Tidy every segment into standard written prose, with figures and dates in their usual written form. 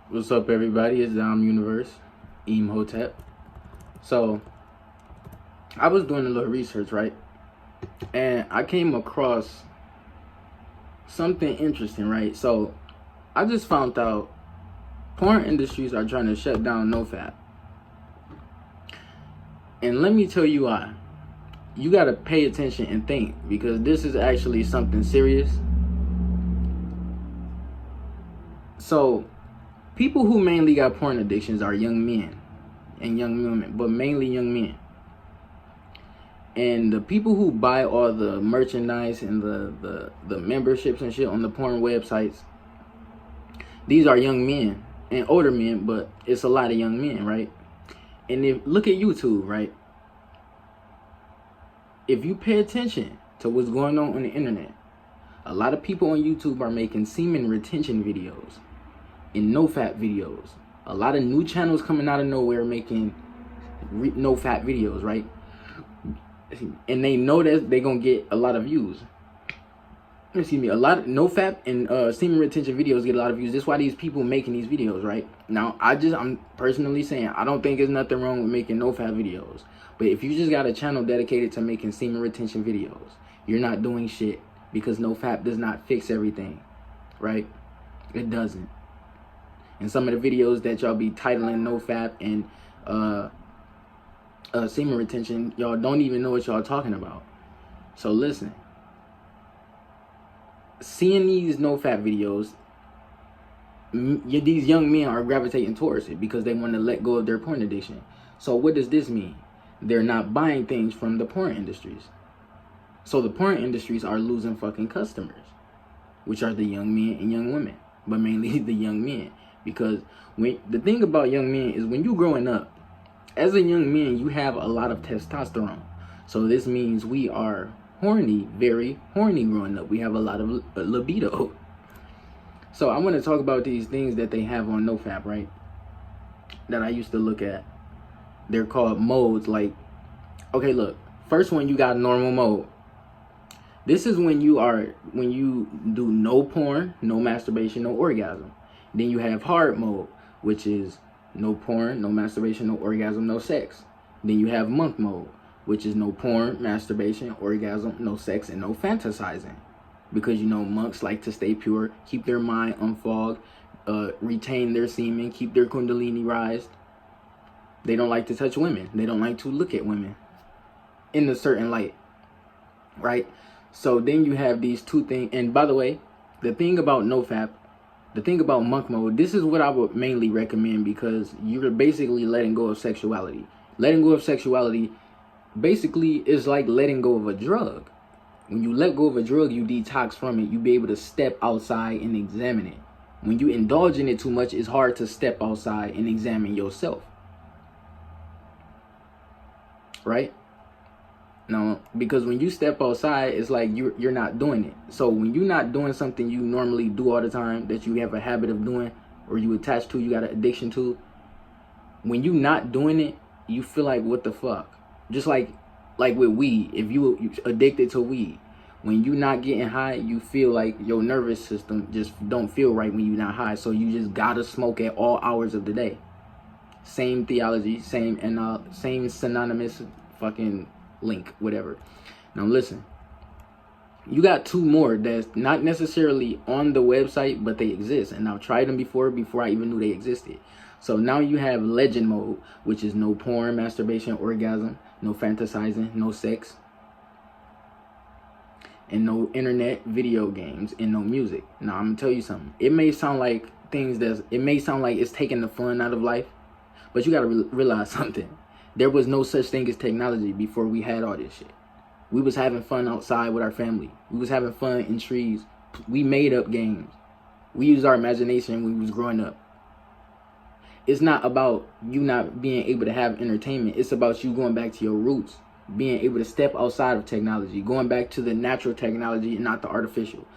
What's up, everybody? It's Dom Universe, Imhotep. So, I was doing a little research, right? And I came across something interesting, right? So, I just found out porn industries are trying to shut down nofap. And let me tell you why. You gotta pay attention and think, because this is actually something serious. So, people who mainly got porn addictions are young men and young women, but mainly young men. And the people who buy all the merchandise and the memberships and shit on the porn websites, these are young men and older men, but it's a lot of young men, right? And if look at YouTube, right? If you pay attention to what's going on the internet, a lot of people on YouTube are making semen retention videos and nofap videos. A lot of new channels coming out of nowhere making nofap videos, right? And they know that they're gonna get a lot of views. Excuse me, a lot of nofap and semen retention videos get a lot of views. That's why these people making these videos, right? Now, I'm personally saying I don't think there's nothing wrong with making nofap videos. But if you just got a channel dedicated to making semen retention videos, you're not doing shit, because nofap does not fix everything, right? It doesn't. And some of the videos that y'all be titling nofap and semen retention, y'all don't even know what y'all talking about. So listen, seeing these nofap videos, these young men are gravitating towards it because they want to let go of their porn addiction. So what does this mean? They're not buying things from the porn industries. So the porn industries are losing fucking customers, which are the young men and young women, but mainly the young men. Because the thing about young men is, when you growing up, as a young man, you have a lot of testosterone. So this means we are horny, very horny growing up. We have a lot of libido. So I want to talk about these things that they have on nofap, right? That I used to look at. They're called modes. Like, okay, look. First one, you got normal mode. This is when you do no porn, no masturbation, no orgasm. Then you have hard mode, which is no porn, no masturbation, no orgasm, no sex. Then you have monk mode, which is no porn, masturbation, orgasm, no sex, and no fantasizing. Because, you know, monks like to stay pure, keep their mind unfogged, retain their semen, keep their kundalini rised. They don't like to touch women. They don't like to look at women in a certain light, right? So then you have these two things. And by the way, the thing about nofap, the thing about monk mode, this is what I would mainly recommend, because you're basically letting go of sexuality. Letting go of sexuality basically is like letting go of a drug. When you let go of a drug, you detox from it. You be able to step outside and examine it. When you indulge in it too much, it's hard to step outside and examine yourself. Right? Now, because when you step outside, it's like you're not doing it. So when you're not doing something you normally do all the time, that you have a habit of doing, or you attach to, you got an addiction to, when you're not doing it, you feel like, what the fuck? Just like with weed, if you addicted to weed, when you're not getting high, you feel like your nervous system just don't feel right when you're not high. So you just gotta smoke at all hours of the day. Same theology, same synonymous fucking link, whatever. Now listen, you got two more that's not necessarily on the website, but they exist, and I've tried them before I even knew they existed. So now you have legend mode, which is no porn, masturbation, orgasm, no fantasizing, no sex, and no internet, video games, and no music. Now I'm gonna tell you something. It may sound like it's taking the fun out of life, but you gotta realize something. There was no such thing as technology before we had all this shit. We was having fun outside with our family. We was having fun in trees. We made up games. We used our imagination when we was growing up. It's not about you not being able to have entertainment. It's about you going back to your roots, being able to step outside of technology, going back to the natural technology and not the artificial.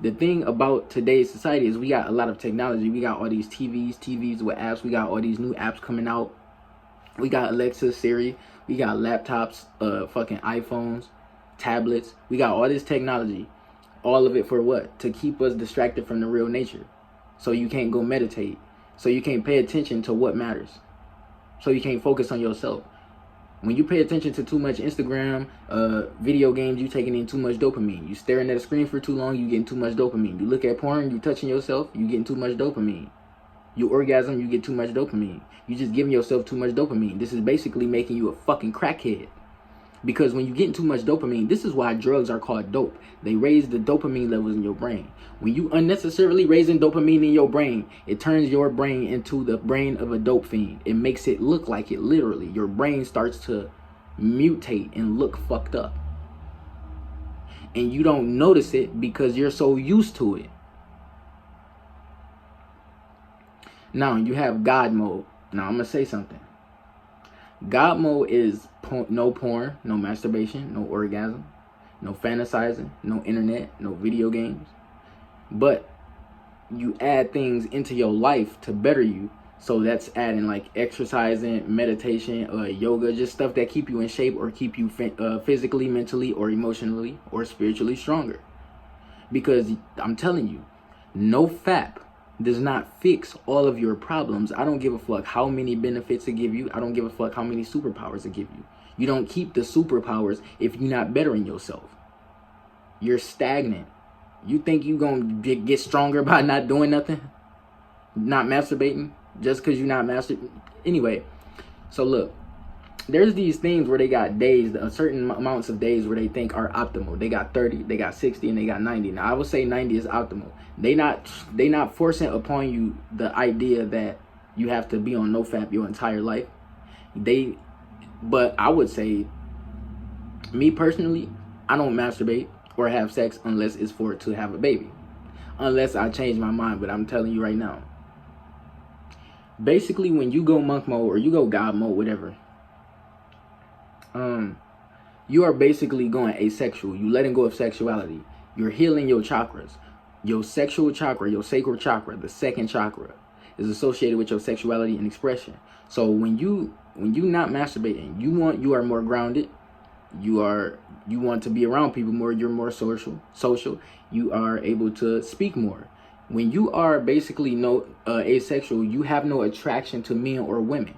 The thing about today's society is we got a lot of technology. We got all these TVs with apps. We got all these new apps coming out. We got Alexa, Siri. We got laptops, fucking iPhones, tablets. We got all this technology. All of it for what? To keep us distracted from the real nature. So you can't go meditate. So you can't pay attention to what matters. So you can't focus on yourself. When you pay attention to too much Instagram, video games, you taking in too much dopamine. You staring at a screen for too long, you getting too much dopamine. You look at porn, you touching yourself, you getting too much dopamine. You orgasm, you get too much dopamine. You just giving yourself too much dopamine. This is basically making you a fucking crackhead. Because when you get too much dopamine, this is why drugs are called dope. They raise the dopamine levels in your brain. When you unnecessarily raising dopamine in your brain, it turns your brain into the brain of a dope fiend. It makes it look like it, literally. Your brain starts to mutate and look fucked up. And you don't notice it because you're so used to it. Now, you have God mode. Now, I'm going to say something. God mode is no porn, no masturbation, no orgasm, no fantasizing, no internet, no video games. But you add things into your life to better you. So that's adding like exercising, meditation, yoga, just stuff that keep you in shape or keep you physically, mentally, or emotionally or spiritually stronger. Because I'm telling you, nofap does not fix all of your problems. I don't give a fuck how many benefits it give you. I don't give a fuck how many superpowers it give you. You don't keep the superpowers if you're not bettering yourself. You're stagnant. You think you gonna get stronger by not doing nothing? Not masturbating? Just because you're not masturbating? Anyway, so look. There's these things where they got days, certain amounts of days where they think are optimal. They got 30, they got 60, and they got 90. Now, I would say 90 is optimal. They not forcing upon you the idea that you have to be on nofap your entire life. But I would say, me personally, I don't masturbate or have sex unless it's for to have a baby. Unless I change my mind, but I'm telling you right now. Basically, when you go monk mode or you go God mode, whatever, you are basically going asexual. You letting go of sexuality. You're healing your chakras. Your sexual chakra, your sacral chakra, the second chakra, is associated with your sexuality and expression. So when you not masturbating, you are more grounded. You want to be around people more. You're more social. You are able to speak more. When you are basically asexual, you have no attraction to men or women.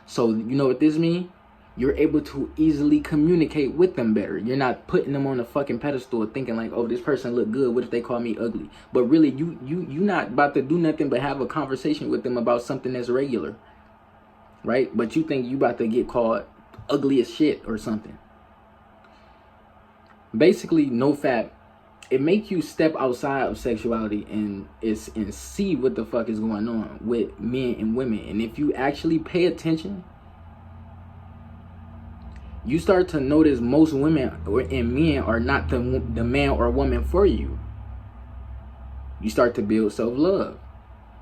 So you know what this means? You're able to easily communicate with them better. You're not putting them on a fucking pedestal thinking like, oh, this person look good. What if they call me ugly? But really, you not about to do nothing but have a conversation with them about something that's regular, right? But you think you about to get called ugly as shit or something. Basically, nofap, it make you step outside of sexuality and see what the fuck is going on with men and women. And if you actually pay attention, you start to notice most women and men are not the man or woman for you. You start to build self-love.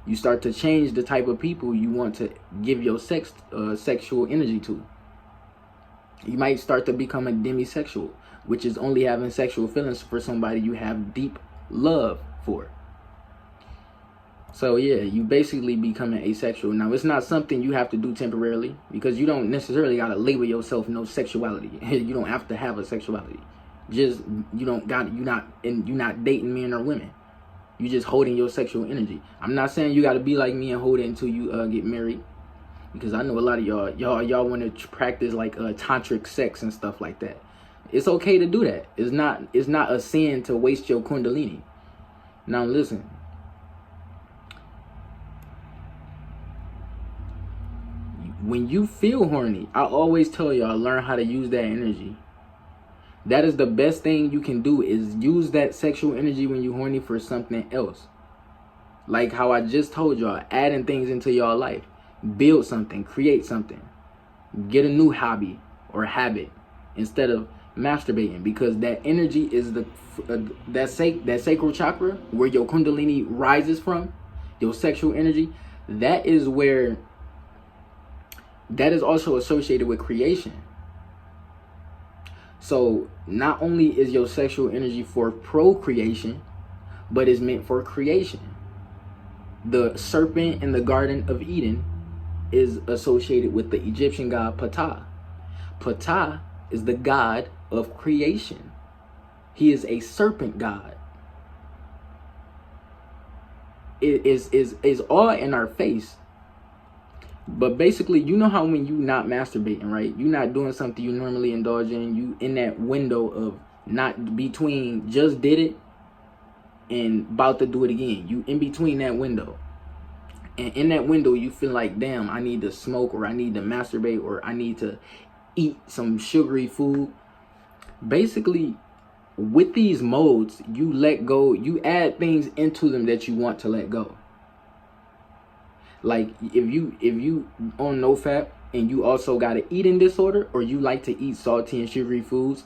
You start to change the type of people you want to give your sexual energy to. You might start to become a demisexual, which is only having sexual feelings for somebody you have deep love for. So yeah, you basically becoming asexual. Now, it's not something you have to do temporarily, because you don't necessarily gotta label yourself no sexuality. You don't have to have a sexuality. You're not dating men or women. You just holding your sexual energy. I'm not saying you gotta be like me and hold it until you get married, because I know a lot of y'all want to practice like tantric sex and stuff like that. It's okay to do that. It's not a sin to waste your kundalini. Now listen. When you feel horny, I always tell y'all, learn how to use that energy. That is the best thing you can do, is use that sexual energy when you're horny for something else. Like how I just told y'all, adding things into y'all life. Build something, create something. Get a new hobby or habit instead of masturbating, because that energy is that sacral chakra where your kundalini rises from, your sexual energy. That is also associated with creation. So not only is your sexual energy for procreation, but it's meant for creation. The serpent in the Garden of Eden is associated with the Egyptian god Ptah. Ptah is the god of creation. He is a serpent god. It is all in our face, But basically, you know how when you not masturbating, right? You not doing something you normally indulge in. You in that window of not between just did it and about to do it again. You in between that window. And in that window, you feel like, damn, I need to smoke, or I need to masturbate, or I need to eat some sugary food. Basically, with these modes, you let go, you add things into them that you want to let go. Like if you on nofap and you also got an eating disorder, or you like to eat salty and sugary foods,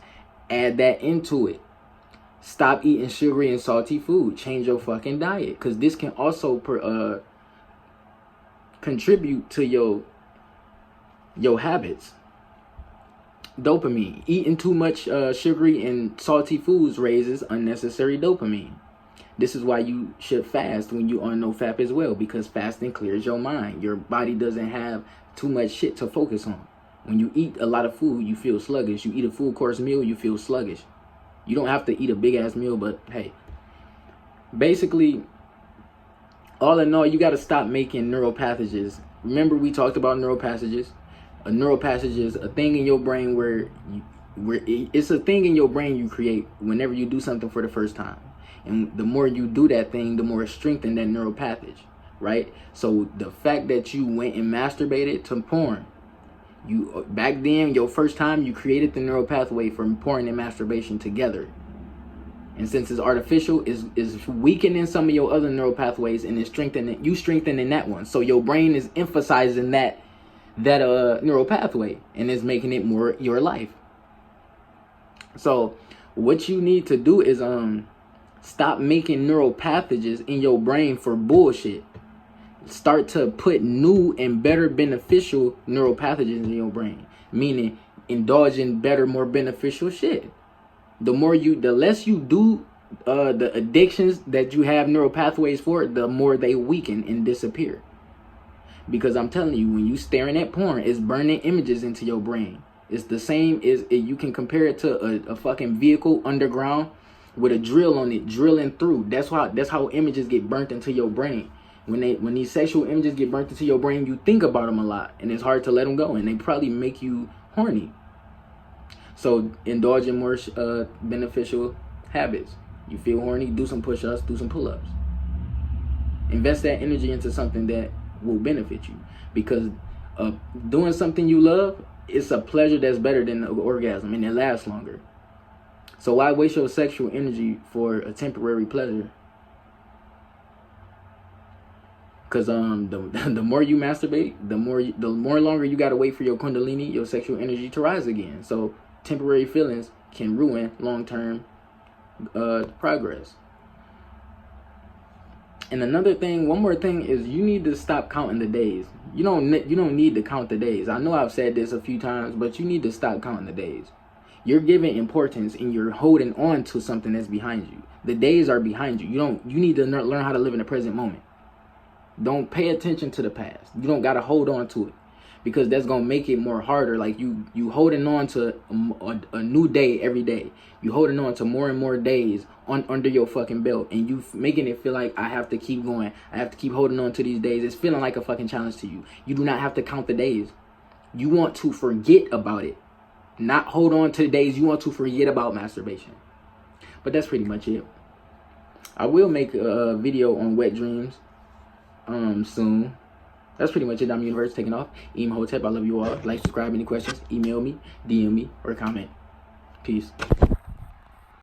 add that into it. Stop eating sugary and salty food. Change your fucking diet, because this can also contribute to your habits. Dopamine. Eating too much sugary and salty foods raises unnecessary dopamine. This is why you should fast when you on nofap as well, because fasting clears your mind. Your body doesn't have too much shit to focus on. When you eat a lot of food, you feel sluggish. You eat a full course meal, you feel sluggish. You don't have to eat a big ass meal, but hey. Basically, all in all, you got to stop making neural passages. Remember we talked about neural passages? A neural passage is a thing in your brain where it's a thing in your brain you create whenever you do something for the first time. And the more you do that thing, the more it strengthens that neural passage, right? So the fact that you went and masturbated to porn, you back then, your first time, you created the neural pathway from porn and masturbation together. And since it's artificial, is weakening some of your other neural pathways, and it's strengthening that one. So your brain is emphasizing that neural pathway, and is making it more your life. So what you need to do is stop making neural passages in your brain for bullshit. Start to put new and better beneficial neural passages in your brain, meaning indulge in better, more beneficial shit. The less you do the addictions that you have neural pathways for, the more they weaken and disappear. Because I'm telling you, when you staring at porn, it's burning images into your brain. It's the same as you can compare it to a fucking vehicle underground with a drill on it, drilling through. That's how images get burnt into your brain. When these sexual images get burnt into your brain, you think about them a lot, and it's hard to let them go, and they probably make you horny. So indulge in more beneficial habits. You feel horny, do some push-ups, do some pull-ups. Invest that energy into something that will benefit you, because doing something you love, it's a pleasure that's better than the orgasm, and it lasts longer. So why waste your sexual energy for a temporary pleasure? Because the more you masturbate, the more longer you gotta wait for your kundalini, your sexual energy, to rise again. So temporary feelings can ruin long-term progress. And one more thing is, you need to stop counting the days. You don't need to count the days. I know I've said this a few times, but you need to stop counting the days. You're giving importance, and you're holding on to something that's behind you. The days are behind you. You need to learn how to live in the present moment. Don't pay attention to the past. You don't gotta hold on to it, because that's gonna make it more harder. Like you holding on to a new day every day. You holding on to more and more days under your fucking belt, and you making it feel like I have to keep going. I have to keep holding on to these days. It's feeling like a fucking challenge to you. You do not have to count the days. You want to forget about it, not hold on to the days. You want to forget about masturbation. But that's pretty much it. I will make a video on wet dreams soon. That's pretty much it. I'm Universe taking off. Hotep, I love you all. Like, subscribe, any questions, email me, DM me, or comment. Peace.